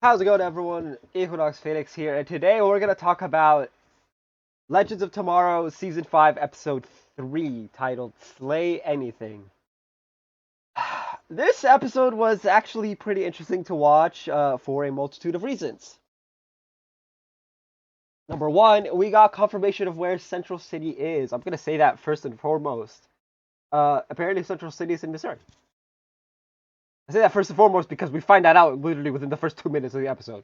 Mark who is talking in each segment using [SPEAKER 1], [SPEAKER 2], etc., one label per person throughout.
[SPEAKER 1] How's it going, everyone? Equinox Phoenix here, and today we're going to talk about Legends of Tomorrow Season 5, Episode 3, titled Slay Anything. This episode was actually pretty interesting to watch for a multitude of reasons. Number one, we got confirmation of where Central City is. I'm going to say that first and foremost. Apparently, Central City is in Missouri. I say that first and foremost because we find that out literally within the first 2 minutes of the episode.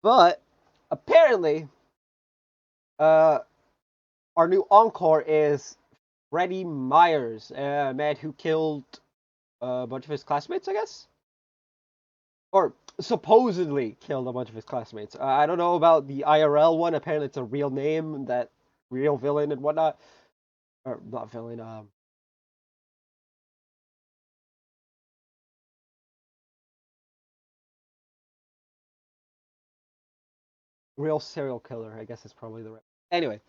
[SPEAKER 1] But apparently, uh, our new encore is Freddie Myers, a man who killed a bunch of his classmates, I guess? Or supposedly killed a bunch of his classmates. I don't know about the IRL one. Apparently, it's a real name, that real villain and whatnot. Or not villain, real serial killer, I guess is probably the right. Anyway,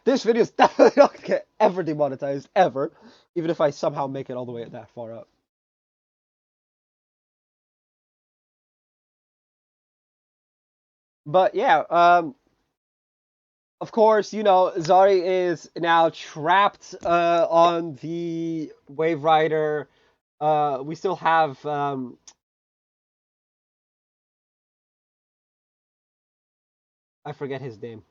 [SPEAKER 1] this video is definitely not gonna get ever demonetized, ever. Even if I somehow make it all the way that far up. But yeah, of course, Zari is now trapped on the Wave Rider. We still have I forget his name.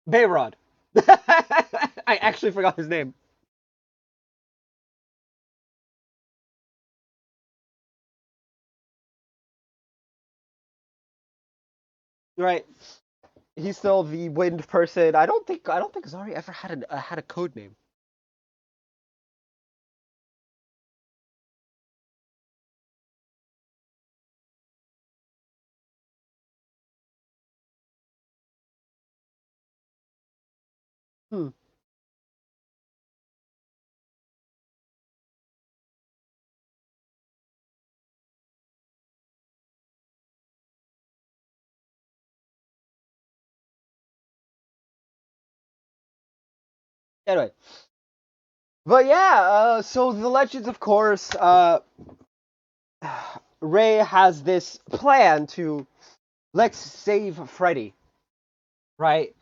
[SPEAKER 1] Bayrod. I actually forgot his name. Right. He's still the wind person. I don't think Zari ever had a code name. Hmm. Anyway. But yeah, so the legends, of course, Ray has this plan to let's save Freddy, right?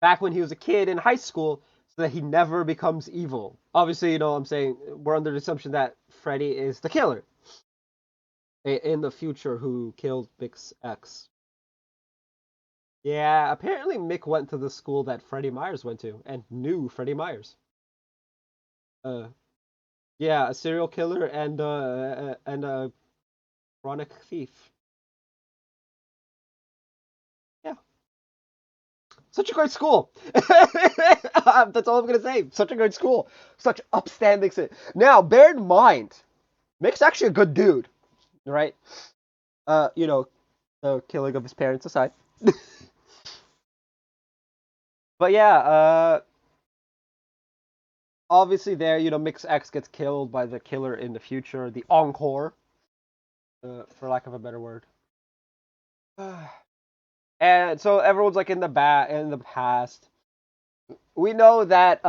[SPEAKER 1] Back when he was a kid in high school, so that he never becomes evil. Obviously, I'm saying we're under the assumption that Freddy is the killer in the future who killed Mick's ex. Yeah, apparently Mick went to the school that Freddy Myers went to and knew Freddy Myers. Uh, yeah, a serial killer and a chronic thief. Yeah, such a great school. That's all I'm gonna say. Such a great school. Such upstanding. Now, bear in mind, Mick's actually a good dude, right? Uh, you know, the killing of his parents aside. But yeah, obviously there, Mick's ex gets killed by the killer in the future, the Encore, for lack of a better word. And so everyone's like in the past. We know that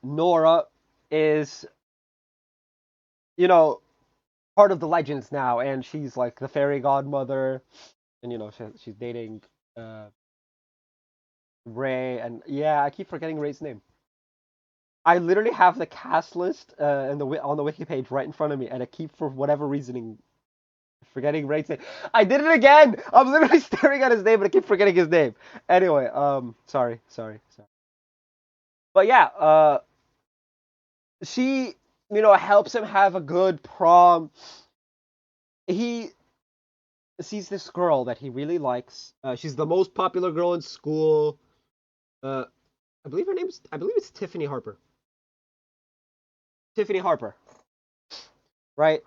[SPEAKER 1] Nora is, you know, part of the legends now, and she's like the fairy godmother, and she's dating uh Ray, and yeah, I keep forgetting Ray's name. I literally have the cast list on the wiki page right in front of me, and I keep, for whatever reasoning, forgetting Ray's name. I did it again. I'm literally staring at his name, but I keep forgetting his name. Anyway, sorry. But yeah, she, helps him have a good prom. He sees this girl that he really likes. She's the most popular girl in school. Uh, I believe it's Tiffany Harper. Tiffany Harper, right?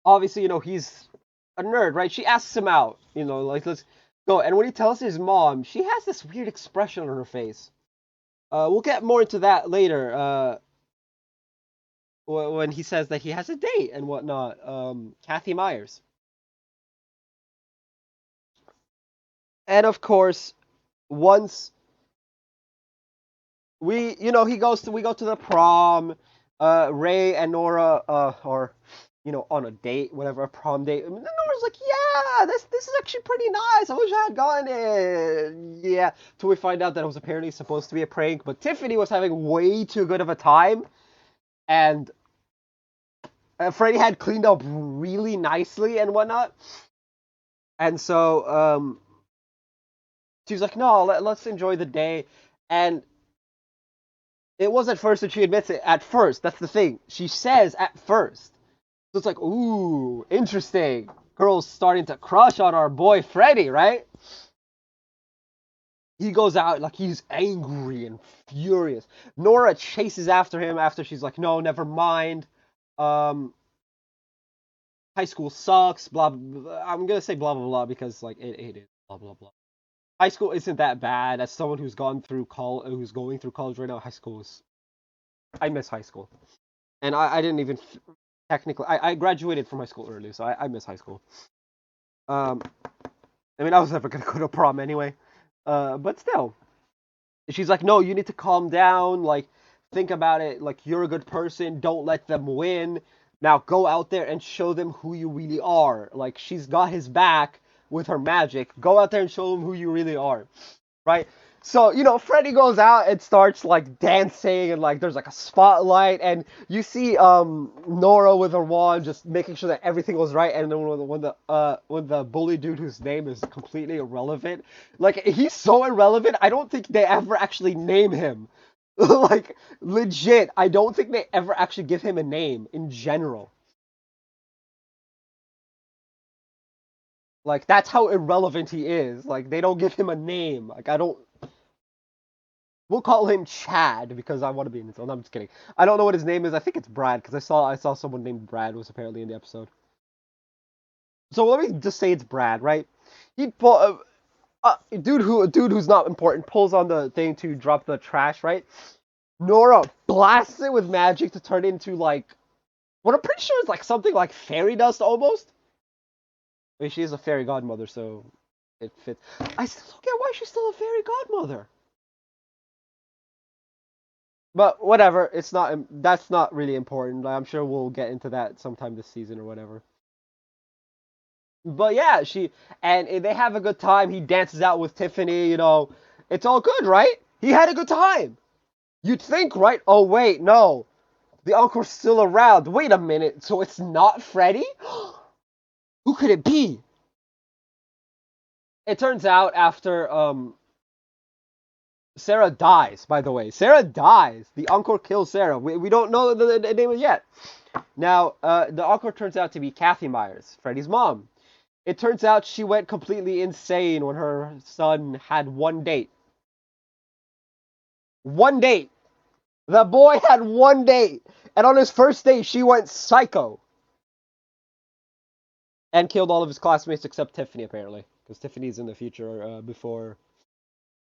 [SPEAKER 1] Obviously, he's a nerd, right? She asks him out, like, let's go. And when he tells his mom, she has this weird expression on her face. We'll get more into that later. when he says that he has a date and whatnot. Kathy Myers, and of course, once we go to the prom. Ray and Nora are, on a date, whatever, a prom date. And Nora's like, yeah, this is actually pretty nice. I wish I had gotten it. Yeah, till we find out that it was apparently supposed to be a prank, but Tiffany was having way too good of a time, and Freddie had cleaned up really nicely and whatnot. And so she was like, no, let's enjoy the day. And it was at first that she admits it. At first, that's the thing. She says at first. So it's like, ooh, interesting. Girl's starting to crush on our boy Freddie, right? He goes out like he's angry and furious. Nora chases after him after she's like, no, never mind. Um, high school sucks. Blah, blah, blah. I'm gonna say blah blah blah because like it is blah blah blah. High school isn't that bad. As someone who's who's going through college right now, high school is. I miss high school, and I didn't even technically. I graduated from high school early, so I miss high school. Um, I mean, I was never gonna go to prom anyway. But still, she's like, no, you need to calm down. Like, think about it. Like, you're a good person. Don't let them win. Now go out there and show them who you really are. Like, she's got his back with her magic. Go out there and show them who you really are, right? So, Freddy goes out and starts like dancing and like there's like a spotlight and you see Nora with her wand just making sure that everything was right and then when the bully dude whose name is completely irrelevant, like he's so irrelevant, I don't think they ever actually name him. Like legit, I don't think they ever actually give him a name in general. Like that's how irrelevant he is. Like they don't give him a name. Like I don't We'll call him Chad because I want to be in his. No, I'm just kidding. I don't know what his name is. I think it's Brad because I saw someone named Brad was apparently in the episode. So let me just say it's Brad, right? He pull dude who's not important pulls on the thing to drop the trash, right? Nora blasts it with magic to turn it into like what I'm pretty sure is like something like fairy dust almost. I mean, she is a fairy godmother, so it fits. I still don't get why she's still a fairy godmother. But whatever, it's not. That's not really important. I'm sure we'll get into that sometime this season or whatever. But yeah, they have a good time. He dances out with Tiffany. It's all good, right? He had a good time. You'd think, right? Oh wait, no, the uncle's still around. Wait a minute, so it's not Freddy? Who could it be? It turns out after Sarah dies. By the way, Sarah dies. The uncle kills Sarah. We don't know the name yet. Now, the uncle turns out to be Kathy Myers, Freddy's mom. It turns out she went completely insane when her son had one date. One date. The boy had one date. And on his first date, she went psycho. And killed all of his classmates except Tiffany, apparently. Because Tiffany's in the future before.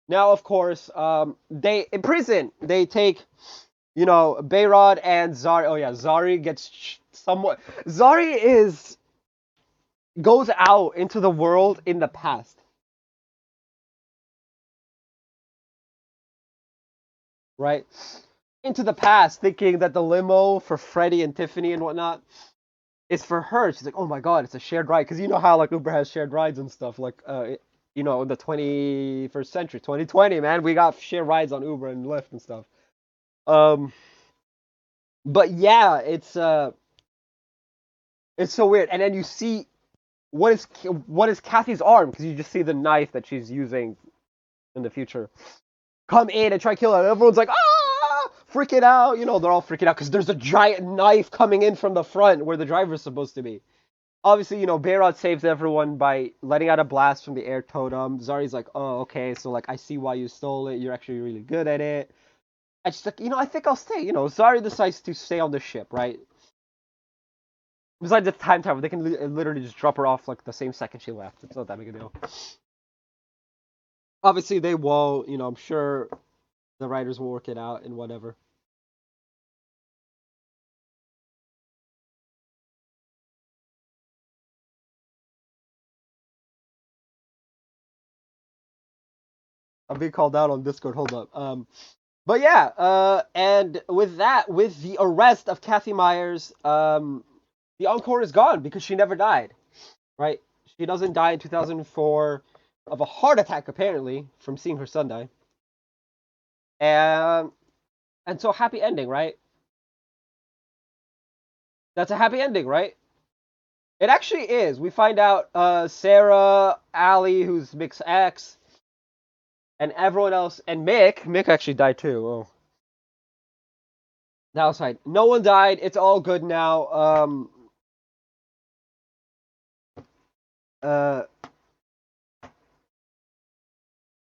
[SPEAKER 1] Now, of course, in prison, they take, Bayrod and Zari. Oh, yeah, Zari gets somewhat. Goes out into the world in the past, right? Into the past, thinking that the limo for Freddie and Tiffany and whatnot is for her. She's like, oh my god, it's a shared ride. Because you know how like Uber has shared rides and stuff. Like, in the 21st century, 2020, man, we got shared rides on Uber and Lyft and stuff. Um, but yeah, it's so weird. And then you see what is Kathy's arm because you just see the knife that she's using in the future come in and try to kill her. And everyone's like, ah, freaking out. They're all freaking out because there's a giant knife coming in from the front where the driver's supposed to be. Obviously, Bayrod saves everyone by letting out a blast from the air totem. Zari's like, oh, okay, so like I see why you stole it. You're actually really good at it. And she's like, I think I'll stay. Zari decides to stay on the ship, right? Besides the time travel, they can literally just drop her off like the same second she left. It's not that big a deal. Obviously, they won't. I'm sure the writers will work it out and whatever. I'm being called out on Discord. Hold up. But yeah, and with that, with the arrest of Kathy Myers, the Encore is gone because she never died, right? She doesn't die in 2004 of a heart attack, apparently, from seeing her son die. And so happy ending, right? That's a happy ending, right? It actually is. We find out Sarah, Allie, who's Mick's ex, and everyone else, and Mick. Mick actually died too. Oh, that was fine. No one died. It's all good now. Uh,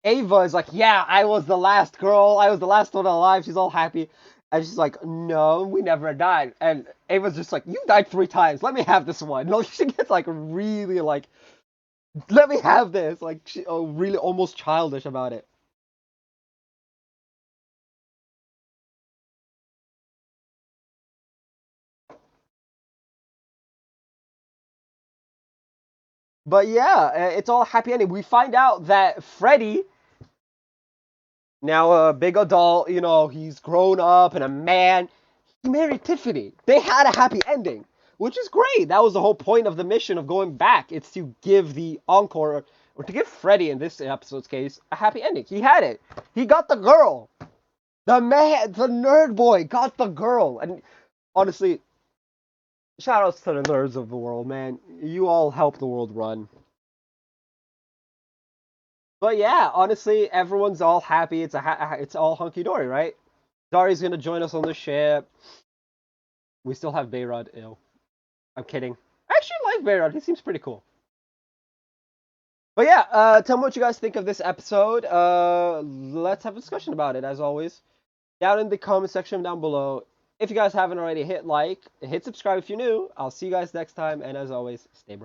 [SPEAKER 1] Ava is like, yeah, I was the last girl. I was the last one alive. She's all happy. And she's like, no, we never died. And Ava's just like, you died 3 times. Let me have this one. Like, she gets like really like, let me have this. Like, she really almost childish about it. But yeah, it's all happy ending. We find out that Freddy, now a big adult, he's grown up and a man, he married Tiffany. They had a happy ending, which is great. That was the whole point of the mission of going back. It's to give the Encore, or to give Freddy, in this episode's case, a happy ending. He had it. He got the girl. The man, the nerd boy, got the girl. And honestly, shout outs to the nerds of the world, man. You all help the world run. But yeah, honestly, everyone's all happy. It's all hunky dory, right? Dari's gonna join us on the ship. We still have Behrad. Ew. I'm kidding. I actually like Behrad. He seems pretty cool. But yeah, tell me what you guys think of this episode. Let's have a discussion about it, as always. Down in the comment section down below. If you guys haven't already, hit like, hit subscribe if you're new. I'll see you guys next time, and as always, stay bright.